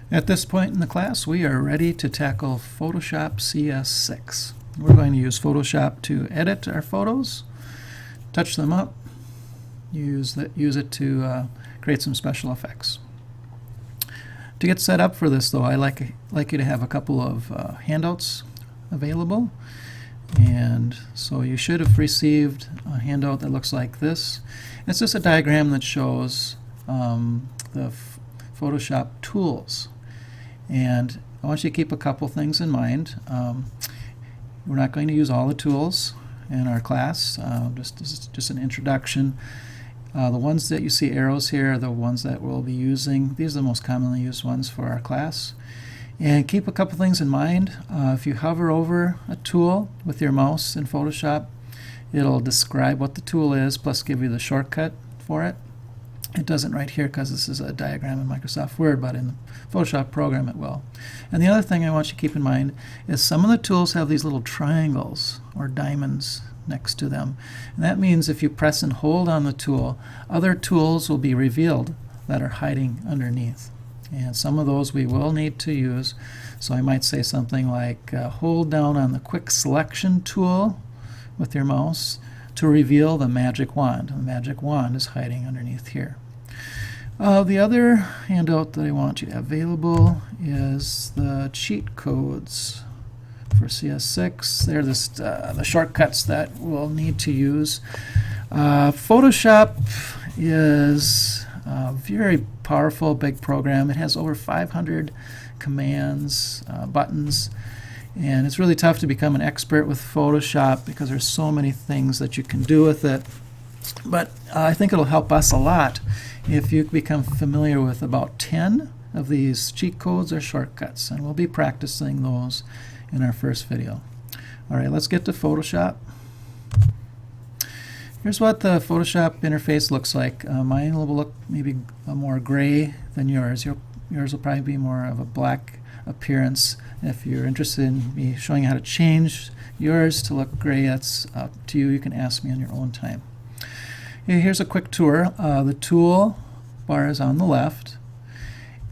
At this point in the class, we are ready to tackle Photoshop CS6. We're going to use Photoshop to edit our photos, touch them up, use it to create some special effects. To get set up for this, though, I like you to have a couple of handouts available. And so you should have received a handout that looks like this. It's just a diagram that shows the Photoshop tools. And I want you to keep a couple things in mind. We're not going to use all the tools in our class. This is just an introduction. The ones that you see arrows here are the ones that we'll be using. These are the most commonly used ones for our class. And keep a couple things in mind. If you hover over a tool with your mouse in Photoshop, it'll describe what the tool is, plus give you the shortcut for it. It doesn't right here because this is a diagram in Microsoft Word, but in the Photoshop program it will. And the other thing I want you to keep in mind is some of the tools have these little triangles or diamonds next to them. And that means if you press and hold on the tool, other tools will be revealed that are hiding underneath. And some of those we will need to use. So I might say something like hold down on the quick selection tool with your mouse to reveal the magic wand. The magic wand is hiding underneath here. The other handout that I want you to have available is the cheat codes for CS6. They're the shortcuts that we'll need to use. Photoshop is a very powerful, big program. It has over 500 commands, buttons, and it's really tough to become an expert with Photoshop because there's so many things that you can do with it. But I think it'll help us a lot if you become familiar with about 10 of these cheat codes or shortcuts, and we'll be practicing those in our first video. All right, let's get to Photoshop. Here's what the Photoshop interface looks like. Mine will look maybe more gray than yours. Yours will probably be more of a black appearance. If you're interested in me showing you how to change yours to look gray, that's up to you. You can ask me on your own time. Here's a quick tour. The tool bar is on the left,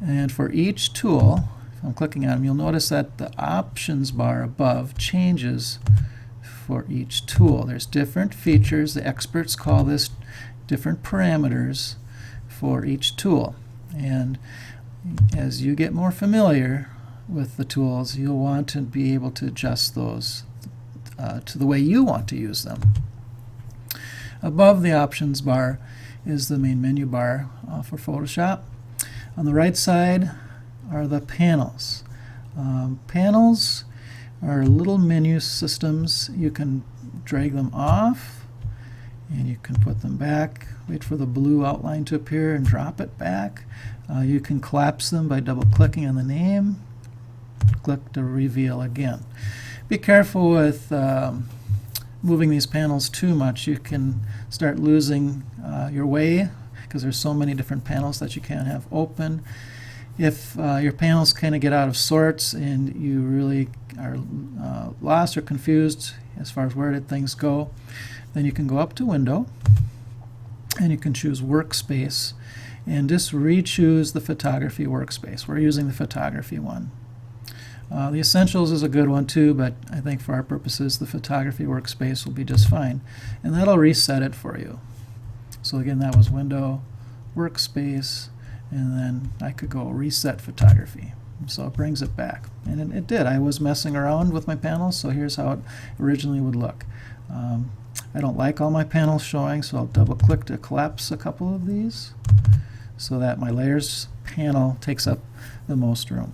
and for each tool, if I'm clicking on them, you'll notice that the options bar above changes for each tool. There's different features. The experts call this different parameters for each tool. And as you get more familiar with the tools, you'll want to be able to adjust those to the way you want to use them. Above the options bar is the main menu bar for Photoshop. On the right side are the panels. Panels are little menu systems. You can drag them off and you can put them back, wait for the blue outline to appear and drop it back. You can collapse them by double clicking on the name, click to reveal again. Be careful with moving these panels too much. You can start losing your way because there's so many different panels that you can't have open. If your panels kind of get out of sorts and you really are lost or confused as far as where things go, then you can go up to Window and you can choose Workspace and just re-choose the Photography Workspace. We're using the Photography one. The Essentials is a good one too, but I think for our purposes the Photography Workspace will be just fine, and that'll reset it for you. So again, that was Window, Workspace, and then I could go Reset Photography. So it brings it back, and it did. I was messing around with my panels, so here's how it originally would look. I don't like all my panels showing, so I'll double click to collapse a couple of these so that my layers panel takes up the most room.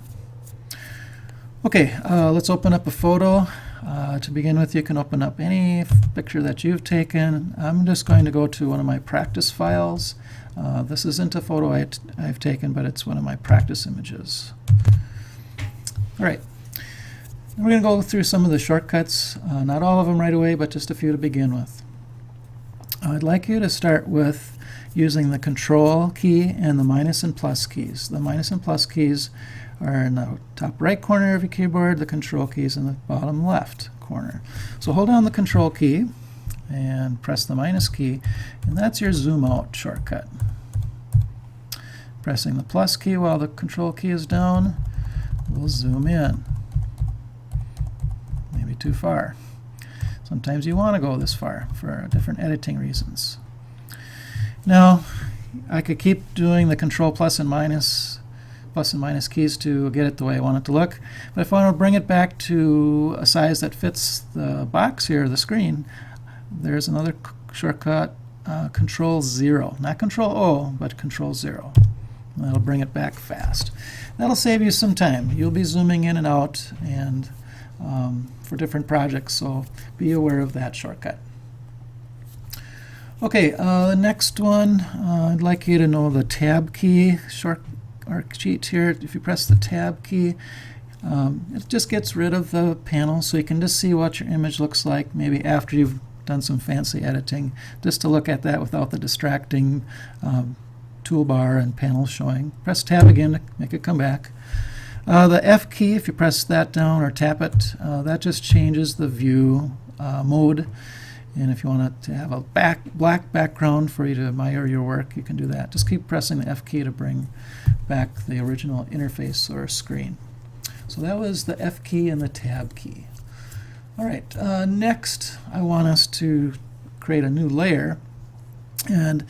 Okay, let's open up a photo. To begin with, you can open up any picture that you've taken. I'm just going to go to one of my practice files. This isn't a photo I've taken, but it's one of my practice images. All right, we're going to go through some of the shortcuts, not all of them right away, but just a few to begin with. I'd like you to start with using the Control key and the minus and plus keys. The minus and plus keys are in the top right corner of your keyboard. The Control key is in the bottom left corner. So hold down the Control key and press the minus key, and that's your zoom out shortcut. Pressing the plus key while the control key is down will zoom in. Maybe too far. Sometimes you want to go this far for different editing reasons. Now, I could keep doing the control plus and minus keys to get it the way I want it to look. But if I want to bring it back to a size that fits the box here, the screen, there's another shortcut, Control 0. Not Control O, but Control 0. And that'll bring it back fast. That'll save you some time. You'll be zooming in and out and for different projects, so be aware of that shortcut. Okay, the next one, I'd like you to know the tab key cheat here. If you press the tab key, it just gets rid of the panel, so you can just see what your image looks like maybe after you've done some fancy editing, just to look at that without the distracting toolbar and panel showing. Press tab again to make it come back. The F key, if you press that down or tap it, that just changes the view mode. And if you want it to have a black background for you to admire your work, you can do that. Just keep pressing the F key to bring back the original interface or screen. So that was the F key and the tab key. All right, next I want us to create a new layer. And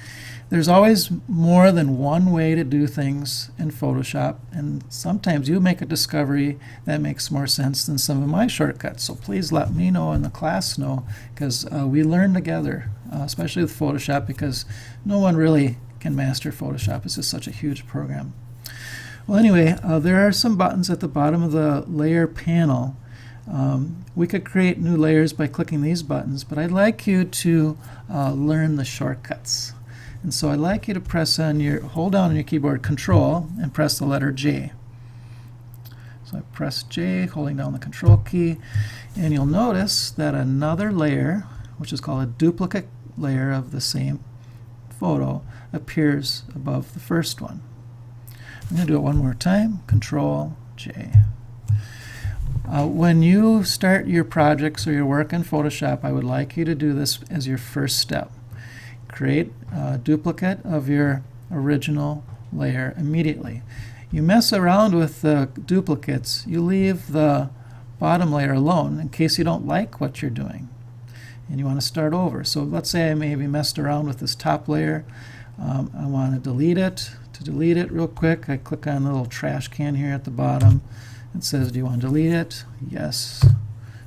there's always more than one way to do things in Photoshop, and sometimes you make a discovery that makes more sense than some of my shortcuts. So please let me know and the class know, because we learn together, especially with Photoshop, because no one really can master Photoshop. It's just such a huge program. Well, anyway, there are some buttons at the bottom of the layer panel. We could create new layers by clicking these buttons, but I'd like you to learn the shortcuts. And so I'd like you to hold down on your keyboard Control and press the letter J. So I press J, holding down the Control key, and you'll notice that another layer, which is called a duplicate layer of the same photo, appears above the first one. I'm going to do it one more time. Control J. When you start your projects or your work in Photoshop, I would like you to do this as your first step. Create a duplicate of your original layer immediately. You mess around with the duplicates, you leave the bottom layer alone in case you don't like what you're doing and you want to start over. So let's say I maybe messed around with this top layer. I want to delete it. To delete it real quick, I click on the little trash can here at the bottom. It says, do you want to delete it? Yes.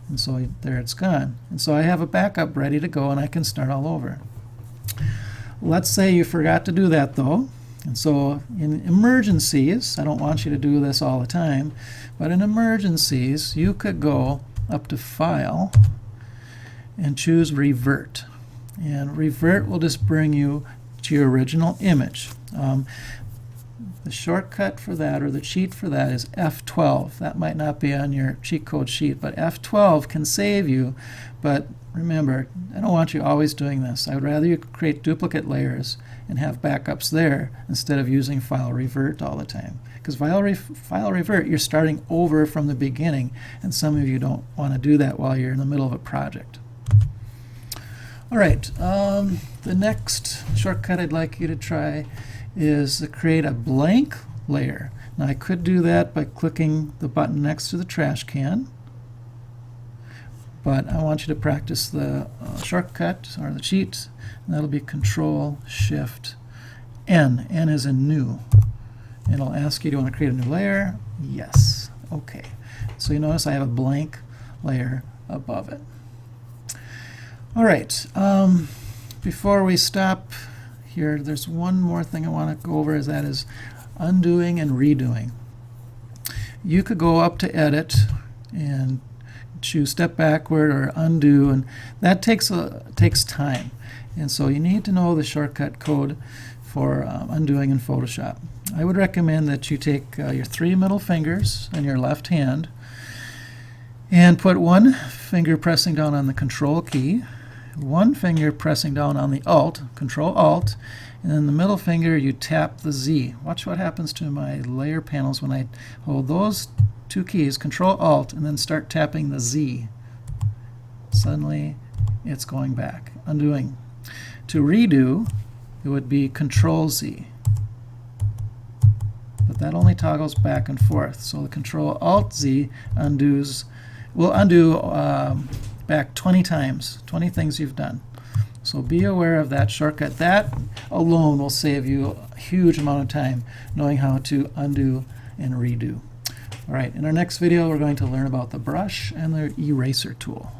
And so there it's gone. And so I have a backup ready to go and I can start all over. Let's say you forgot to do that though. And so in emergencies, I don't want you to do this all the time, but in emergencies you could go up to File and choose Revert. And Revert will just bring you to your original image. The shortcut for that, or the cheat for that, is F12. That might not be on your cheat code sheet, but F12 can save you. But remember, I don't want you always doing this. I would rather you create duplicate layers and have backups there instead of using File Revert all the time. Because File Revert, you're starting over from the beginning, and some of you don't want to do that while you're in the middle of a project. All right, the next shortcut I'd like you to try is to create a blank layer. Now I could do that by clicking the button next to the trash can, but I want you to practice the shortcut or the cheat, and that'll be Control Shift N. N is in new. It'll ask you, do you want to create a new layer? Yes. Okay. So you notice I have a blank layer above it. All right. Before we stop here, there's one more thing I want to go over, that is undoing and redoing. You could go up to Edit and choose Step Backward or Undo, and that takes time. And so you need to know the shortcut code for undoing in Photoshop. I would recommend that you take your 3 middle fingers on your left hand and put one finger pressing down on the Control key, one finger pressing down on the Alt, Control Alt, and then the middle finger you tap the Z. Watch what happens to my layer panels when I hold those two keys, Control Alt, and then start tapping the Z. Suddenly it's going back, undoing. To redo, it would be Control Z. but that only toggles back and forth. So the Control-Alt-Z will undo back 20 times, 20 things you've done. So be aware of that shortcut. That alone will save you a huge amount of time knowing how to undo and redo. All right, in our next video we're going to learn about the brush and the eraser tool.